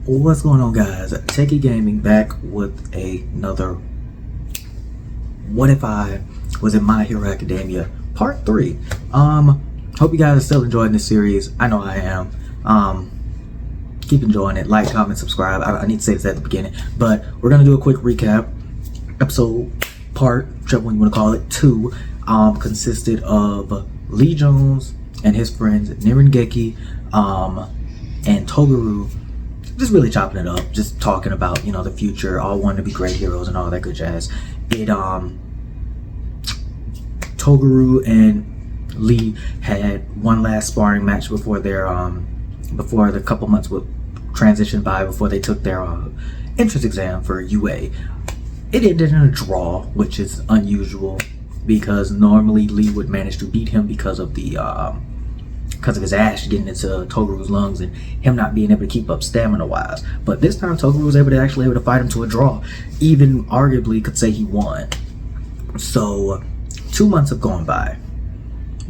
What's going on, guys? Techie Gaming back with another What If I Was in My Hero Academia Part 3. Hope you guys are still enjoying this series. I know I am. Keep enjoying it. Like, comment, subscribe. I need to say this at the beginning, but we're gonna do a quick recap. Episode part, whichever one you want to call it, 2, consisted of Lee Jones and his friends Nirengeki and Toguro, just really chopping it up, just talking about, you know, the future, all wanting to be great heroes and all that good jazz. Toguro and Lee had one last sparring match before their before the couple months would transition by before they took their entrance exam for UA. It ended in a draw, which is unusual because normally Lee would manage to beat him because of the because of his ash getting into Togoro's lungs and him not being able to keep up stamina wise. But this time Toguro was able to fight him to a draw, even arguably could say he won. So 2 months have gone by.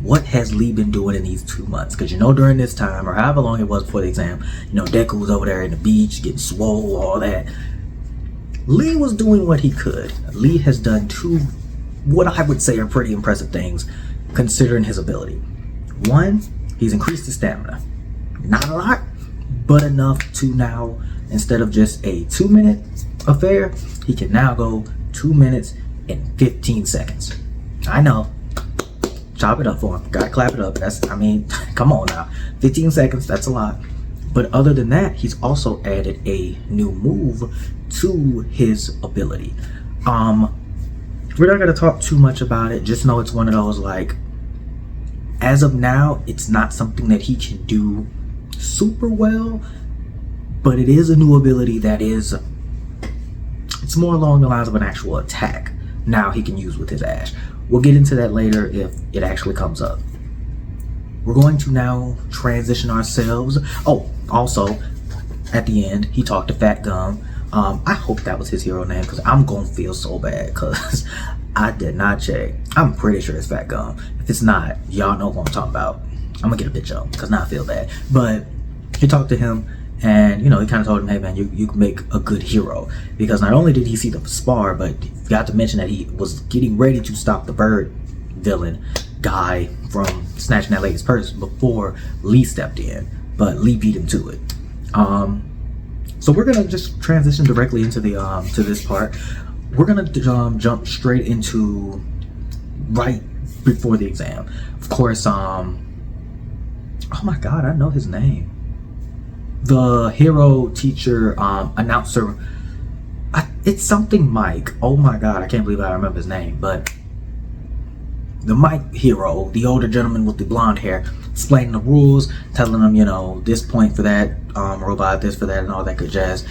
What has Lee been doing in these 2 months? Because, you know, during this time, or however long it was before the exam, you know, Deku was over there in the beach getting swole, all that. Lee was doing what he could. Lee has done two, what I would say are pretty impressive things, considering his ability. One, he's increased his stamina. Not a lot, but enough to now, instead of just a 2-minute affair, he can now go 2 minutes and 15 seconds. I know. Chop it up for him. Gotta clap it up. I mean, come on now. 15 seconds, that's a lot. But other than that, he's also added a new move to his ability. We're not gonna talk too much about it. Just know it's one of those, like, as of now, it's not something that he can do super well, but it is a new ability that is, it's more along the lines of an actual attack now he can use with his ash. We'll get into that later if it actually comes up. We're going to now transition ourselves. Oh, also, at the end, he talked to Fat Gum. I hope that was his hero name, because I'm going to feel so bad, because I did not check. I'm pretty sure it's Fat Gum. If it's not, y'all know what I'm talking about. I'm going to get a bitch up, because now I feel bad. But he talked to him, and, you know, he kind of told him, hey, man, you can make a good hero. Because not only did he see the spar, but he forgot to mention that he was getting ready to stop the bird villain guy from snatching that lady's purse before Lee stepped in. But Lee beat him to it. So we're gonna just transition directly into the to this part. We're gonna jump straight into right before the exam. Of course, oh my god, I know his name. The hero teacher announcer. It's something Mike. Oh my god, I can't believe I remember his name. But the Mike hero, the older gentleman with the blonde hair, explaining the rules, telling them, you know, this point for that robot, this for that, and all that good jazz.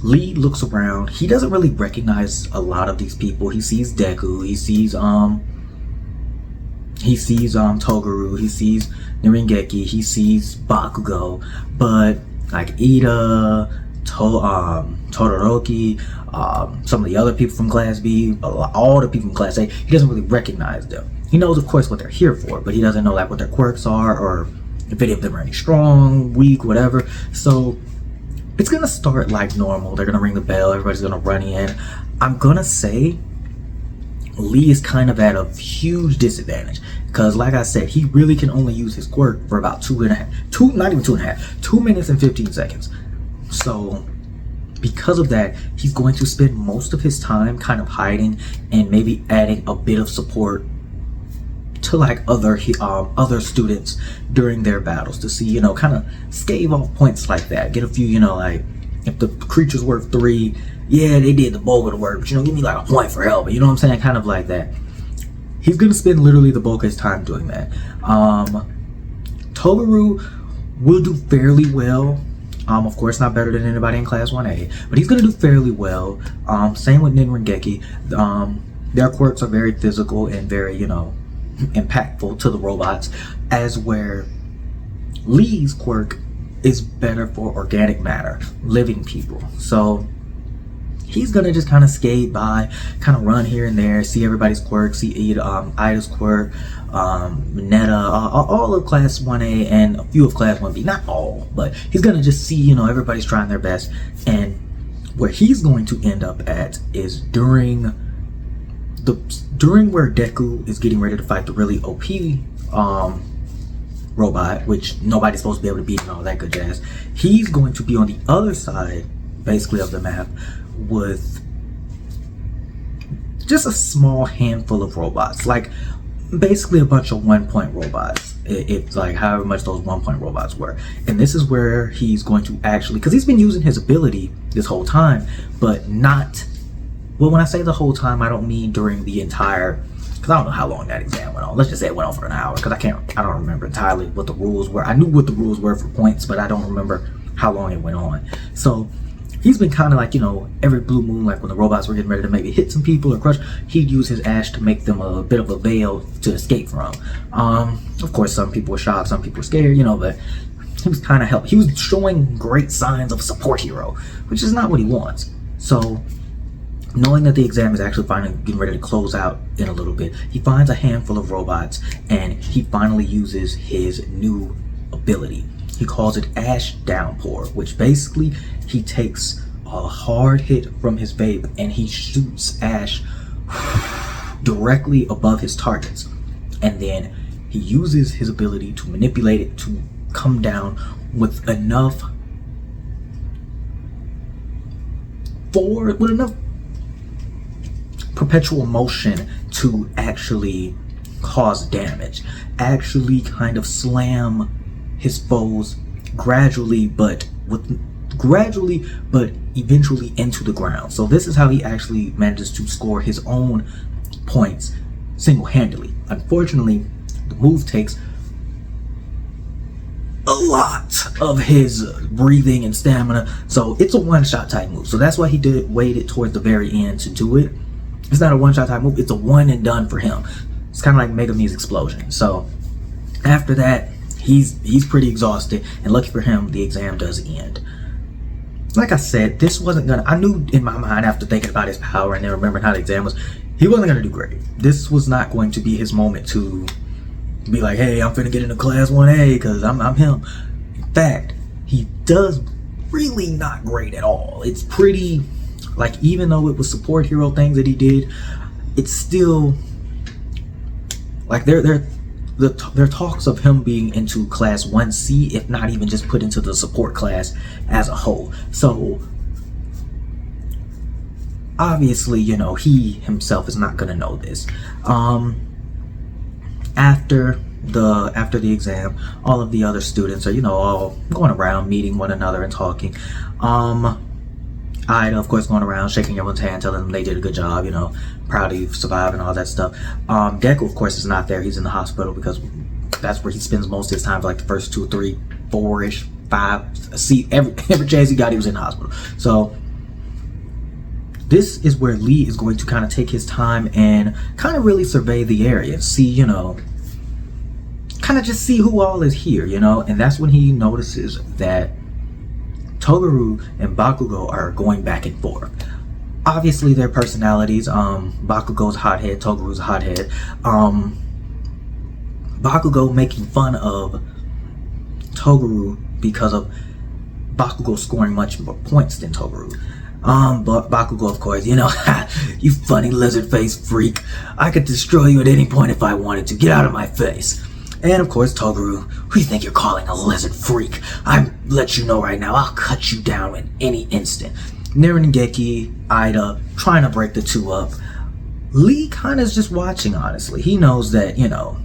Lee looks around. He doesn't really recognize a lot of these people. He sees Deku. He sees Toguro. He sees Nirengeki. He sees Bakugo. But like Ida, Todoroki, some of the other people from Class B, all the people from Class A, he doesn't really recognize them. He knows, of course, what they're here for, but he doesn't know, like, what their quirks are, or if any of them are any strong, weak, whatever. So it's gonna start like normal. They're gonna ring the bell. Everybody's gonna run in. I'm gonna say Lee is kind of at a huge disadvantage because, like I said, he really can only use his quirk for about 2 minutes and 15 seconds. So because of that, he's going to spend most of his time kind of hiding and maybe adding a bit of support to, like, other students during their battles to see, you know, kind of stave off points like that. Get a few, you know, like, if the creature's worth 3, yeah, they did the bulk of the work, but, you know, give me like a point for help. You know what I'm saying? Kind of like that. He's gonna spend literally the bulk of his time doing that. Toguro will do fairly well. Of course, not better than anybody in Class 1A, but he's gonna do fairly well. Same with Nirengeki. Their quirks are very physical and very, you know, impactful to the robots, as where Lee's quirk is better for organic matter, living people. So he's gonna just kind of skate by, kind of run here and there, see everybody's quirk, see Ida's quirk, Netta, all of Class 1A and a few of Class 1B. Not all, but he's gonna just see, you know, everybody's trying their best. And where he's going to end up at is during where Deku is getting ready to fight the really OP robot, which nobody's supposed to be able to beat and all that good jazz. He's going to be on the other side, basically, of the map with just a small handful of robots, like basically a bunch of 1-point robots. It's like however much those 1-point robots were. And this is where he's going to actually, because he's been using his ability this whole time, but not, well, when I say the whole time, I don't mean during the entire, because I don't know how long that exam went on. Let's just say it went on for an hour, because I don't remember entirely what the rules were. I knew what the rules were for points, but I don't remember how long it went on. So he's been kind of like, you know, every blue moon, like when the robots were getting ready to maybe hit some people or crush, he'd use his ash to make them a bit of a veil to escape from. Of course, some people were shocked, some people were scared, you know, but he was kind of helping. He was showing great signs of a support hero, which is not what he wants. So knowing that the exam is actually finally getting ready to close out in a little bit, he finds a handful of robots and he finally uses his new ability. He calls it Ash Downpour, which basically he takes a hard hit from his vape and he shoots ash directly above his targets. And then he uses his ability to manipulate it to come down with enough perpetual motion to actually cause damage, actually kind of slam his foes gradually but eventually into the ground. So this is how he actually manages to score his own points single-handedly. Unfortunately, the move takes a lot of his breathing and stamina, so it's a one-shot type move. So that's why he waited towards the very end to do it. It's not a one-shot type move, it's a one and done for him. It's kind of like Megumi's explosion. So after that, he's pretty exhausted, and lucky for him, the exam does end. Like I said, this wasn't gonna, I knew in my mind after thinking about his power and then remembering how the exam was, he wasn't gonna do great. This was not going to be his moment to be like, hey, I'm finna get into Class 1A because I'm him. In fact, he does really not great at all. It's pretty, like, even though it was support hero things that he did, it's still, like, there are talks of him being into Class 1C, if not even just put into the support class as a whole. So obviously, you know, he himself is not gonna know this. After the exam, all of the other students are, you know, all going around meeting one another and talking. Ida, of course, going around shaking everyone's hand, telling them they did a good job, you know, proud of you for surviving, all that stuff. Deku, of course, is not there. He's in the hospital because that's where he spends most of his time, for like the first 2, 3, 4-ish, 5. See, every chance he got, he was in the hospital. So this is where Lee is going to kind of take his time and kind of really survey the area, see, you know, kind of just see who all is here, you know. And that's when he notices that Toguro and Bakugo are going back and forth. Obviously, their personalities, Bakugo's a hothead, Toguru's a hothead. Bakugo making fun of Toguro because of Bakugo scoring much more points than Toguro. But Bakugo, of course, you know, you funny lizard face freak. I could destroy you at any point if I wanted to. Get out of my face. And of course, Toguro, who do you think you're calling a lizard freak? I let you know right now, I'll cut you down in any instant. Nerengeki, Ida, trying to break the two up. Lee kind of is just watching, honestly. He knows that, you know,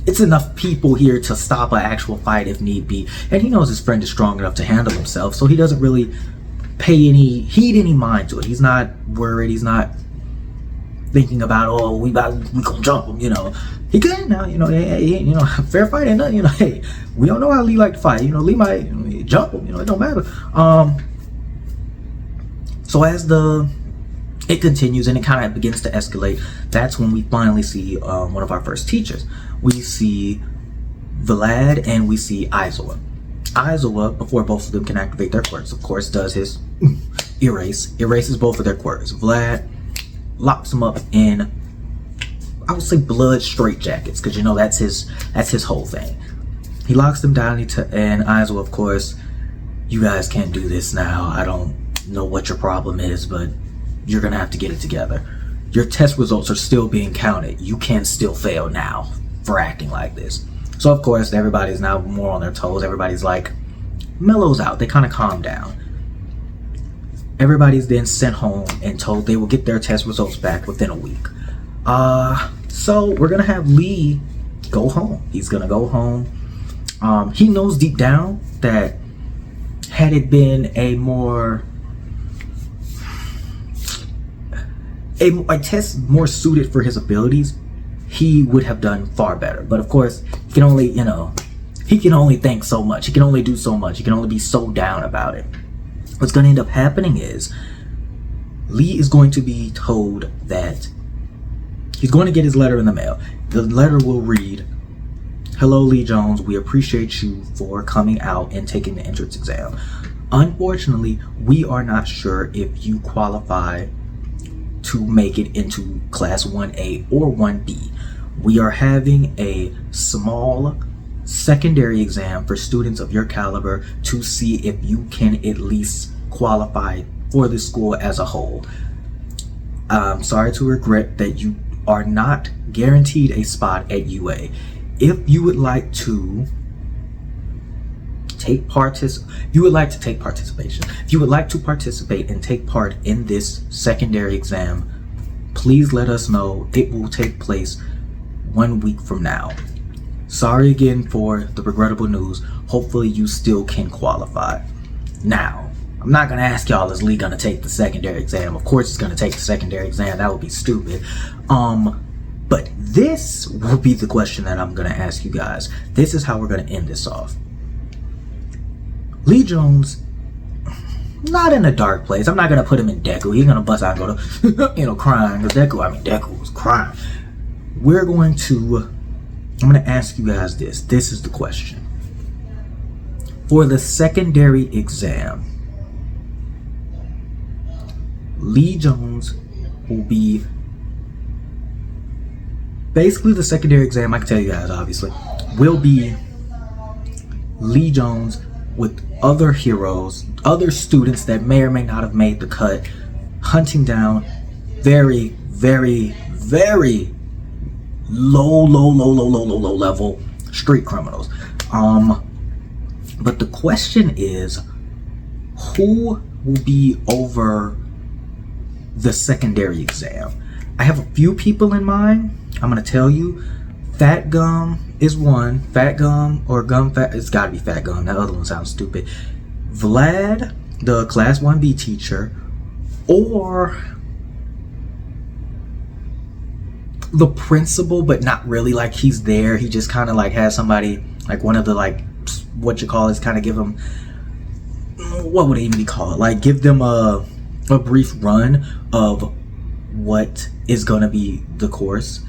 it's enough people here to stop an actual fight if need be. And he knows his friend is strong enough to handle himself, so he doesn't really pay any mind to it. He's not worried, he's not thinking about, oh, we gonna jump him, you know. He could now, you know, hey, you know, fair fight ain't nothing, you know, hey, we don't know how Lee like to fight, you know, Lee might jump him, you know, it don't matter. So as it continues and it kind of begins to escalate, that's when we finally see one of our first teachers. We see Vlad and we see Aizawa. Aizawa, before both of them can activate their quirks, of course, does his erases both of their quirks. Vlad locks them up in, I would say, blood straitjackets, because you know that's his whole thing. He locks them down, and Aizawa, of course, you guys can't do this now. I don't know what your problem is, but you're gonna have to get it together. Your test results are still being counted. You can still fail now for acting like this. So of course, everybody's now more on their toes. Everybody's like mellows out. They kind of calm down. Everybody's then sent home and told they will get their test results back within a week. So we're gonna have Lee go home. He's gonna go home. He knows deep down that had it been a test more suited for his abilities, he would have done far better. But of course, he can only think so much. He can only do so much. He can only be so down about it. What's going to end up happening is Lee is going to be told that he's going to get his letter in the mail. The letter will read, "Hello, Lee Jones. We appreciate you for coming out and taking the entrance exam. Unfortunately, we are not sure if you qualify to make it into Class 1A or 1B. We are having a small secondary exam for students of your caliber to see if you can at least qualify for the school as a whole. I'm sorry to regret that you are not guaranteed a spot at UA. If you would like to take participation, if you would like to participate and take part in this secondary exam, please let us know. It will take place 1 week from now. Sorry again for the regrettable news. Hopefully you still can qualify." Now, I'm not going to ask y'all, is Lee going to take the secondary exam? Of course he's going to take the secondary exam. That would be stupid. But this will be the question that I'm going to ask you guys. This is how we're going to end this off. Lee Jones, not in a dark place. I'm not going to put him in Deku. He's going to bust out and go to, crying. Because Deku was crying. I'm going to ask you guys this. This is the question. For the secondary exam, Lee Jones will be... Basically, the secondary exam, I can tell you guys, obviously, will be Lee Jones with other heroes, other students that may or may not have made the cut, hunting down very, very, very low level street criminals. But the question is, who will be over the secondary exam? I have a few people in mind. I'm gonna tell you. Fat Gum is one. Fat Gum or Gum Fat, it's gotta be Fat Gum. That other one sounds stupid. Vlad, the Class 1B teacher, or the principal, but not really like he's there. He just kind of like has somebody, like one of the, like, what you call it, kind of give them, what would it even be called? Like give them a brief run of what is gonna be the course.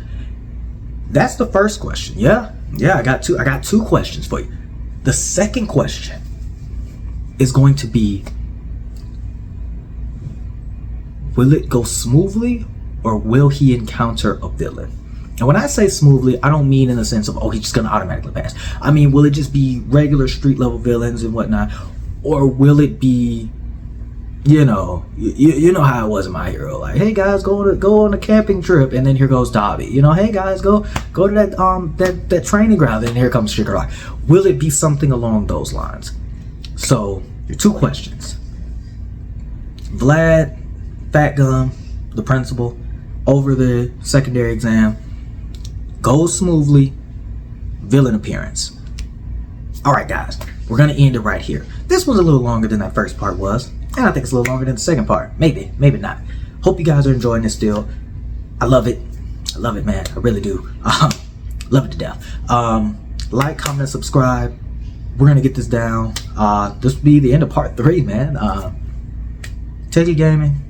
That's the first question. Yeah, I got two questions for you. The second question is going to be, will it go smoothly or will he encounter a villain? And when I say smoothly, I don't mean in the sense of, oh, he's just gonna automatically pass. I mean, will it just be regular street level villains and whatnot, or will it be, you know how it was in My Hero, like, hey guys, go on a camping trip, and then here goes Dobby. Hey guys, go to that training ground, and here comes Sugar Rock. Will it be something along those lines? So your two questions: Vlad, Fat Gum, the principal, over the secondary exam, goes smoothly, villain appearance. All right, guys, we're gonna end it right here. This was a little longer than that first part was. And I think it's a little longer than the second part. Maybe not. Hope you guys are enjoying this still. I love it. Man. I really do. Love it to death. Like, comment, subscribe. We're going to get this down. This will be the end of part 3, man. Take it gaming.